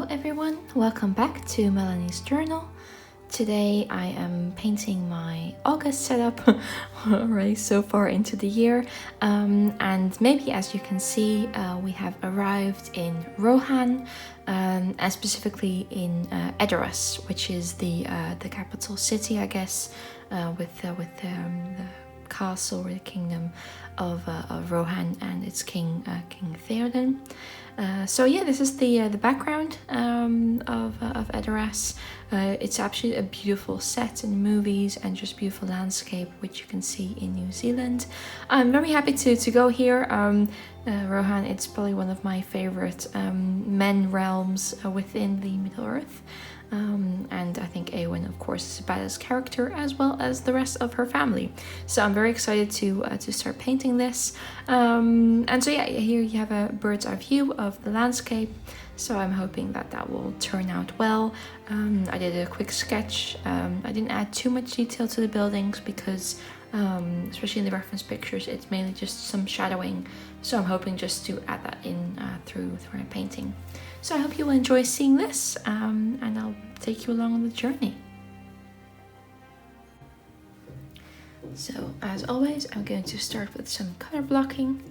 Hello everyone, welcome back to Melanie's Journal. Today I am painting my August setup already so far into the year, and maybe as you can see we have arrived in Rohan, and specifically in Edoras, which is the capital city, I guess, with the castle or the kingdom of Rohan and its king, King Theoden. So yeah, this is the background of Edoras. It's actually a beautiful set in movies and just beautiful landscape, which you can see in New Zealand. I'm very happy to go here. Rohan, it's probably one of my favorite men realms within the Middle Earth. And I think Éowyn, of course, is a badass character, as well as the rest of her family. So I'm very excited to start painting this. And so yeah, here you have a bird's eye view of the landscape. So I'm hoping that will turn out well. I did a quick sketch. I didn't add too much detail to the buildings because, especially in the reference pictures, it's mainly just some shadowing. So I'm hoping just to add that in through my painting. So I hope you will enjoy seeing this, and I'll take you along on the journey. So as always, I'm going to start with some color blocking.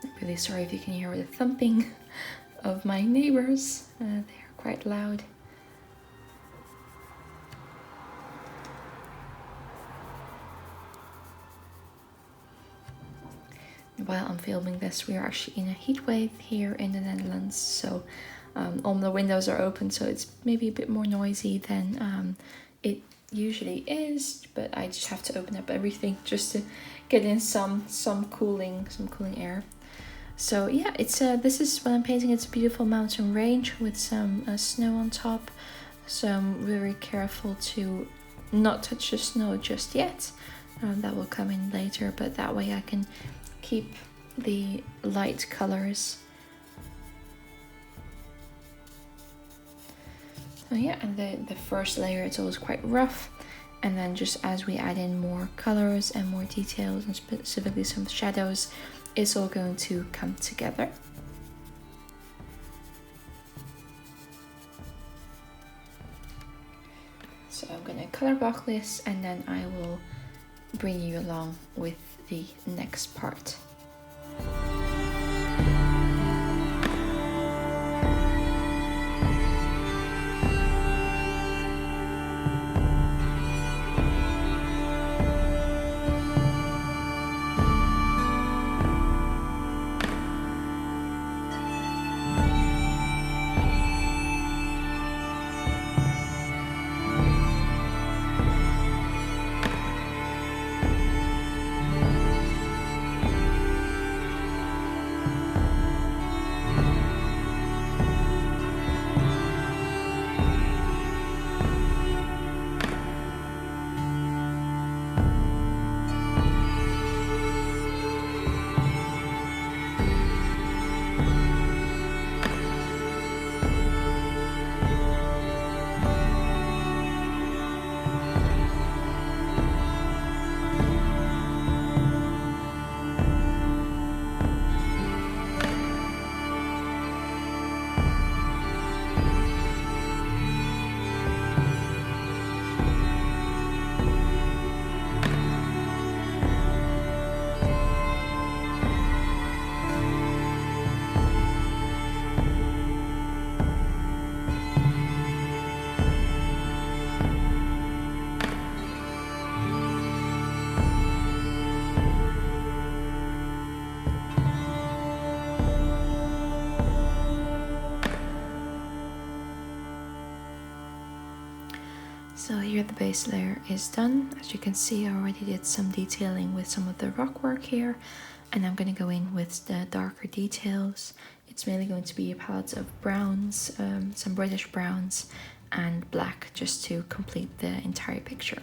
I'm really sorry if you can hear the thumping of my neighbors. They are quite loud. While I'm filming this, we are actually in a heat wave here in the Netherlands, so all the windows are open, so it's maybe a bit more noisy than it usually is, but I just have to open up everything just to get in some cooling air. So yeah, it's this is what I'm painting. It's a beautiful mountain range with some snow on top. So I'm very careful to not touch the snow just yet. That will come in later, but that way I can keep the light colors. So yeah, and the first layer, it's always quite rough. And then just as we add in more colors and more details, and specifically some shadows, it's all going to come together. So I'm going to color block this, and then I will bring you along with the next part. So here the base layer is done. As you can see, I already did some detailing with some of the rock work here, and I'm going to go in with the darker details. It's mainly going to be a palette of browns, some British browns, and black, just to complete the entire picture.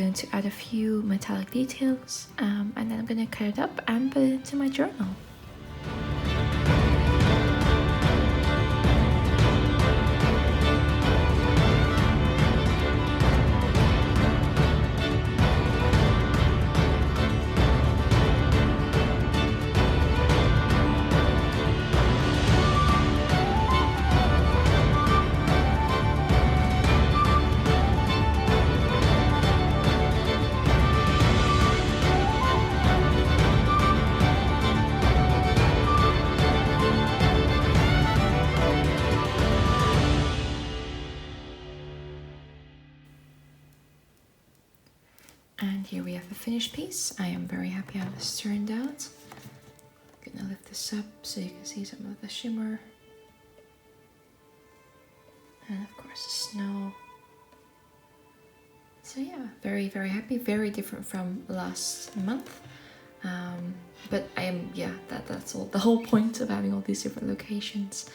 going to add a few metallic details, and then I'm going to cut it up and put it into my journal. And here we have the finished piece. I am very happy how this turned out. I'm gonna lift this up so you can see some of the shimmer. And of course the snow. So yeah, very, very happy. Very different from last month. But I am, yeah, that's all, the whole point of having all these different locations.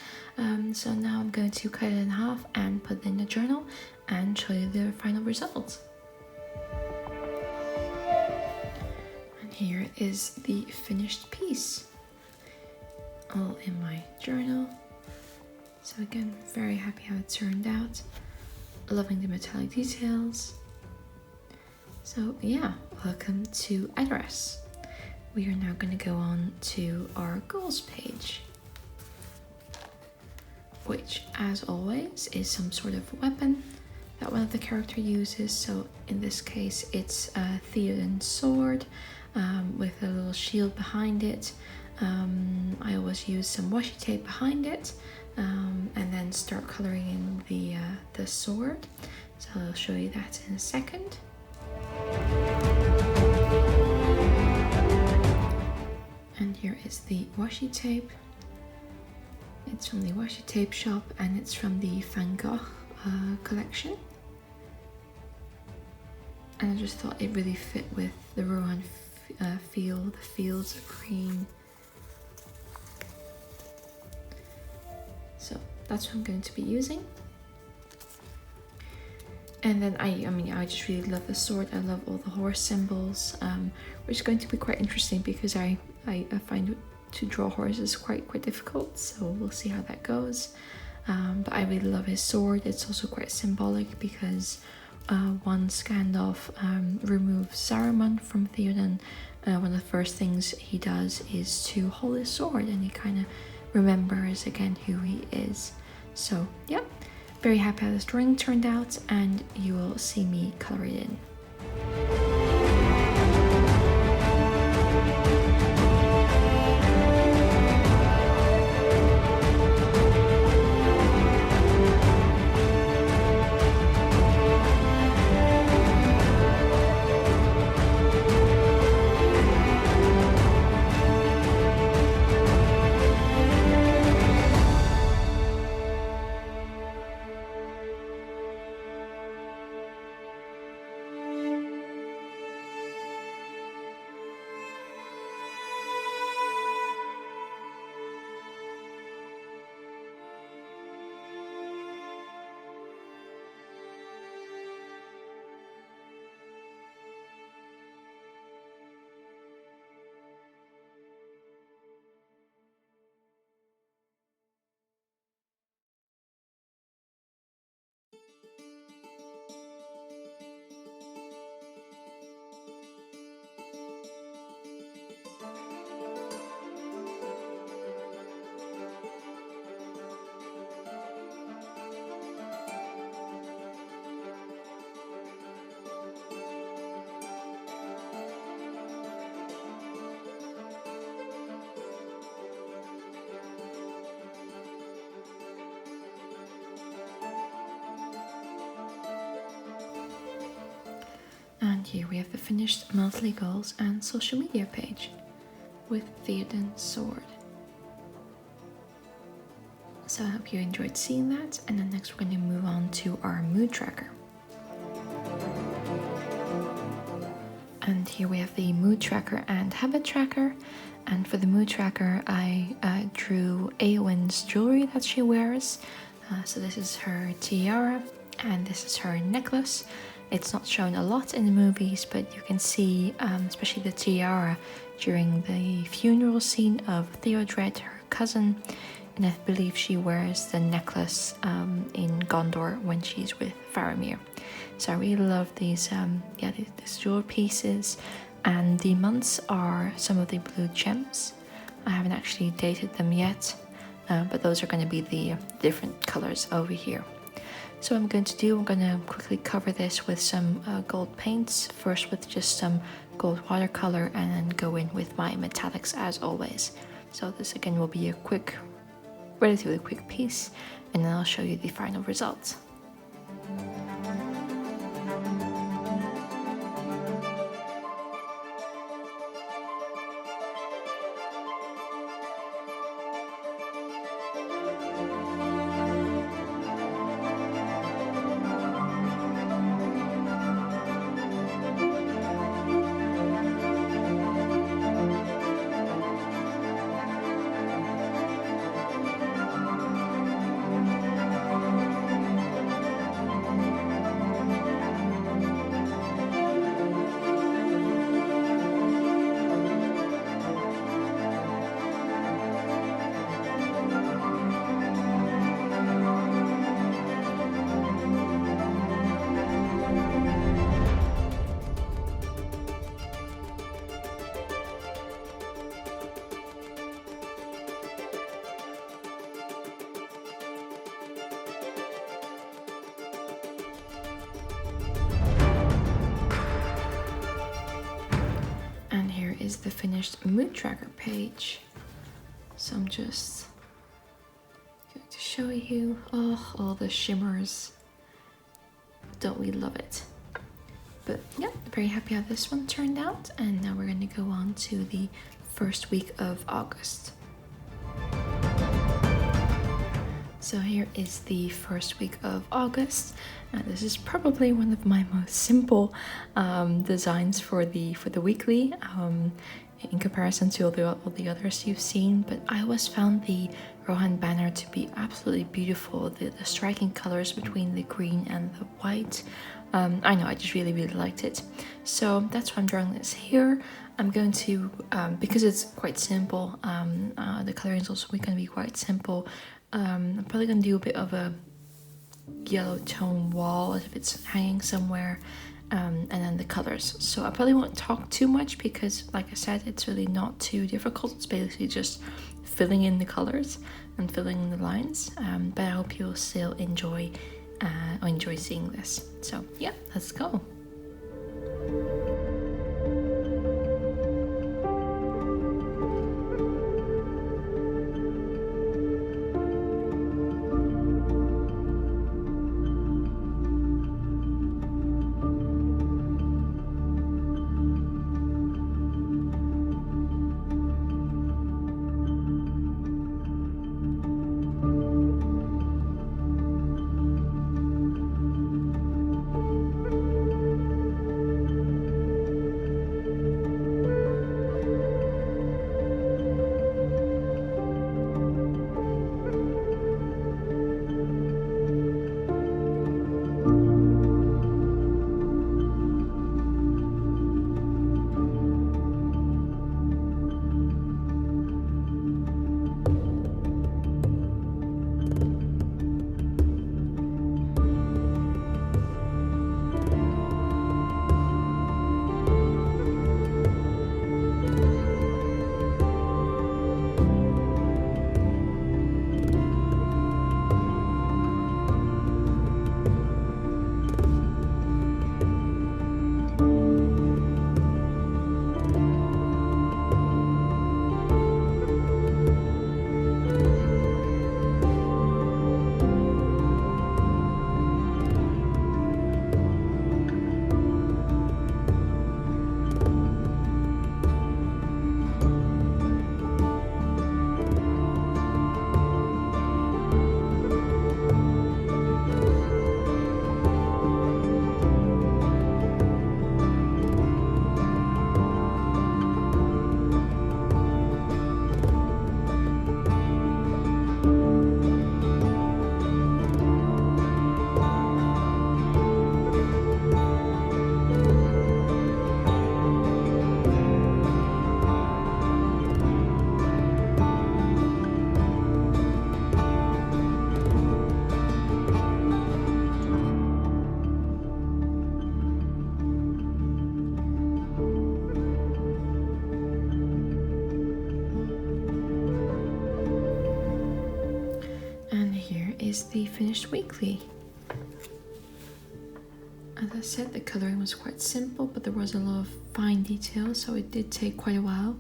So now I'm going to cut it in half and put it in the journal and show you the final result. Here is the finished piece, all in my journal. So again, very happy how it turned out. Loving the metallic details. So yeah, welcome to address. We are now going to go on to our goals page, which as always is some sort of weapon that one of the characters uses. So in this case it's Theoden's sword, with a little shield behind it. I always use some washi tape behind it, and then start coloring in the sword. So I'll show you that in a second. And here is the washi tape. It's from the Washi Tape Shop and it's from the Gogh Collection. And I just thought it really fit with the Rohan feel, the fields of green. So that's what I'm going to be using. And then I just really love the sword. I love all the horse symbols, which is going to be quite interesting because I find to draw horses quite difficult. So we'll see how that goes. But I really love his sword. It's also quite symbolic because once Gandalf removes Saruman from Theoden, one of the first things he does is to hold his sword, and he kind of remembers again who he is. So yeah, very happy how this drawing turned out, and you will see me color it in. And here we have the finished monthly goals and social media page with Theoden's sword. So I hope you enjoyed seeing that, and then next we're going to move on to our mood tracker. And here we have the mood tracker and habit tracker. And for the mood tracker, I drew Éowyn's jewelry that she wears. So this is her tiara, and this is her necklace. It's not shown a lot in the movies, but you can see especially the tiara during the funeral scene of Theodred, her cousin, and I believe she wears the necklace in Gondor when she's with Faramir. So I really love these these jewel pieces, and the months are some of the blue gems. I haven't actually dated them yet, but those are going to be the different colors over here. So what I'm going to quickly cover this with some gold paints, first with just some gold watercolor, and then go in with my metallics as always. So this again will be a relatively quick piece, and then I'll show you the final result. Is the finished mood tracker page. So I'm just going to show you all the shimmers. Don't we love it? But yeah, very happy how this one turned out, and now we're going to go on to the first week of August. So here is the first week of August. This is probably one of my most simple designs for the weekly in comparison to all the others you've seen. But I always found the Rohan banner to be absolutely beautiful. The striking colors between the green and the white. I know, I just really liked it. So that's why I'm drawing this here. I'm going to, because it's quite simple, the coloring is also going to be quite simple. I'm probably going to do a bit of a yellow tone wall as if it's hanging somewhere, and then the colors. So I probably won't talk too much because, like I said, it's really not too difficult. It's basically just filling in the colors and filling in the lines, but I hope you'll still enjoy seeing this. So yeah, let's go. is the finished weekly. As I said, the colouring was quite simple, but there was a lot of fine detail, so it did take quite a while,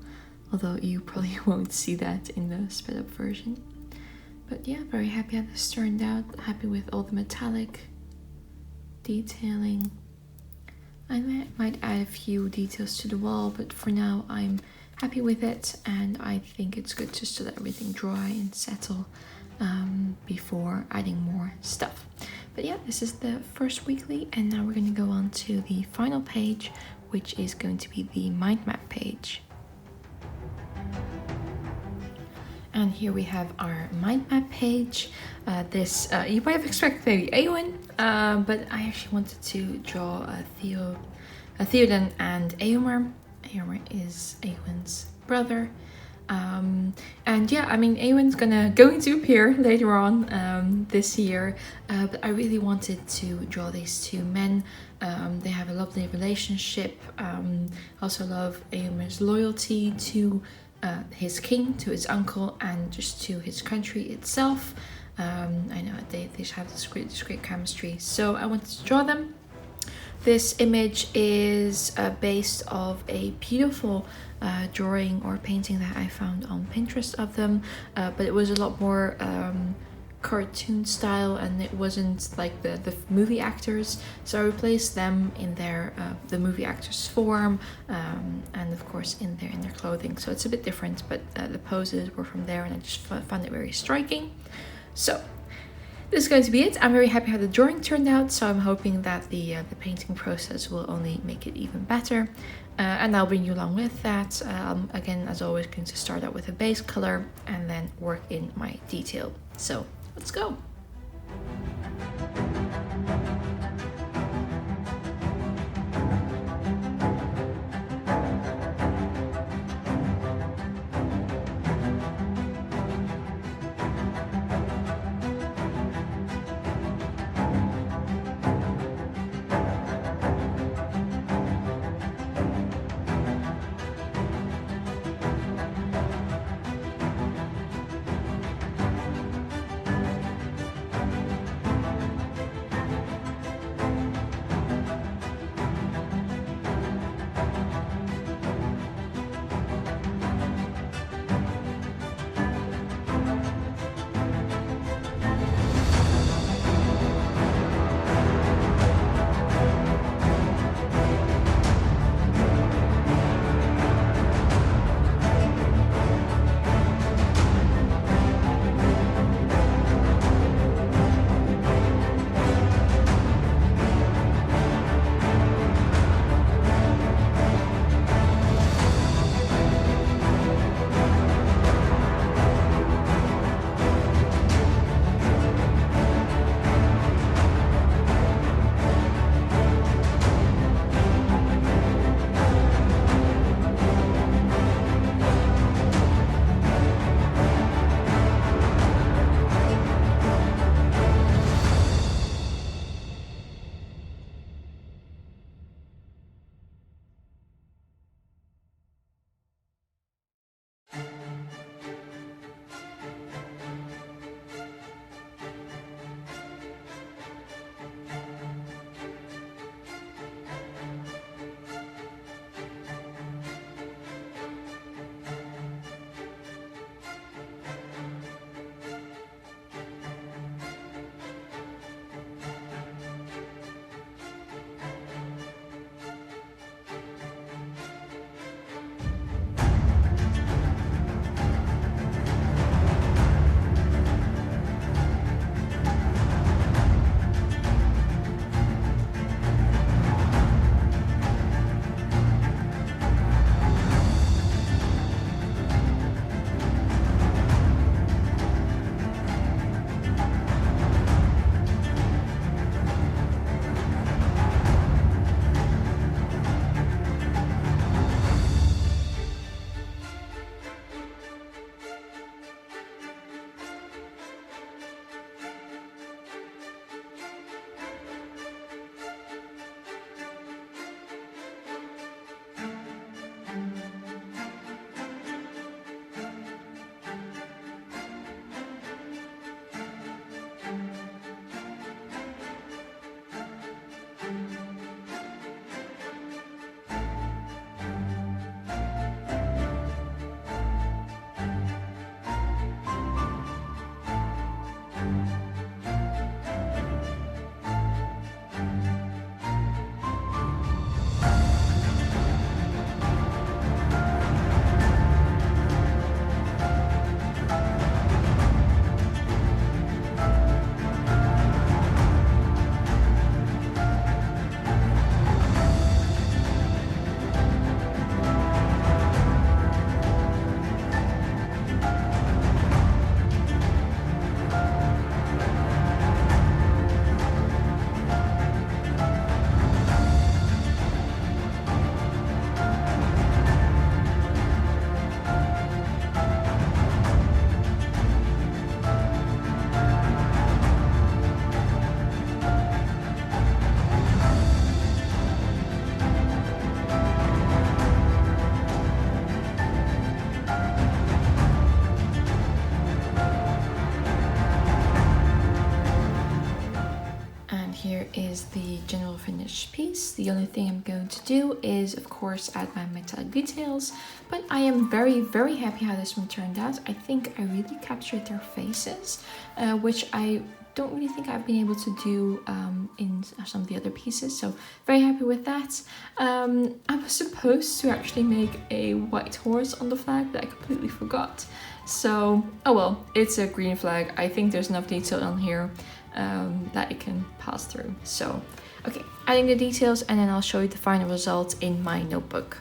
although you probably won't see that in the sped up version. But yeah, very happy how this turned out, happy with all the metallic detailing. I might add a few details to the wall, but for now I'm happy with it, and I think it's good just to let everything dry and settle before adding more stuff. But yeah, this is the first weekly, and now we're going to go on to the final page, which is going to be the mind map page. And here we have our mind map page. This you might have expected maybe Éowyn, but I actually wanted to draw Theoden and Éomer. Éomer is Éowyn's brother. And yeah, I mean, Éowyn's going to appear later on this year, but I really wanted to draw these two men. They have a lovely relationship. Also love Éomer's loyalty to his king, to his uncle, and just to his country itself. I know they just have this great chemistry, so I wanted to draw them. This image is based off a beautiful drawing or painting that I found on Pinterest of them, but it was a lot more cartoon style, and it wasn't like the movie actors, so I replaced them in their the movie actors form, and of course in their clothing, so it's a bit different, but the poses were from there, and I just found it very striking. So this is going to be it. I'm very happy how the drawing turned out, so I'm hoping that the painting process will only make it even better, and I'll bring you along with that. Again, as always, going to start out with a base color and then work in my detail. So let's go. is the general finished piece. The only thing I'm going to do is, of course, add my metallic details, but I am very, very happy how this one turned out. I think I really captured their faces, which I don't really think I've been able to do in some of the other pieces, so very happy with that. I was supposed to actually make a white horse on the flag that I completely forgot. So, oh well, it's a green flag. I think there's enough detail on here that it can pass through. So, okay, adding the details and then I'll show you the final result in my notebook.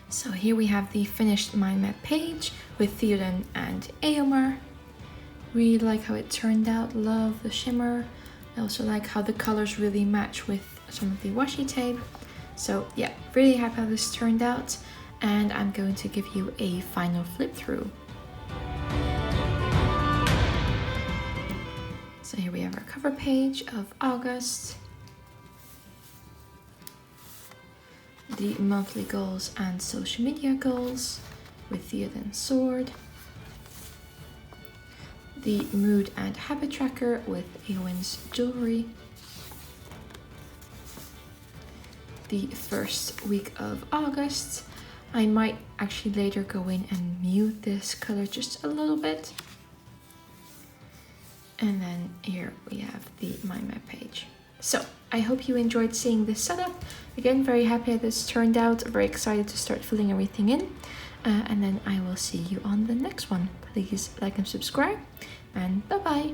So here we have the finished mind map page with Theoden and Éomer. Really like how it turned out, love the shimmer. I also like how the colors really match with some of the washi tape. So yeah, really happy how this turned out, and I'm going to give you a final flip through. So here we have our cover page of August, the monthly goals and social media goals with Theoden's sword, the mood and habit tracker with Éowyn's jewelry, the first week of August. I might actually later go in and mute this color just a little bit. And then here we have the mind map page. So I hope you enjoyed seeing this setup. Again, very happy how this turned out. Very excited to start filling everything in. And then I will see you on the next one. Please like and subscribe, and bye bye.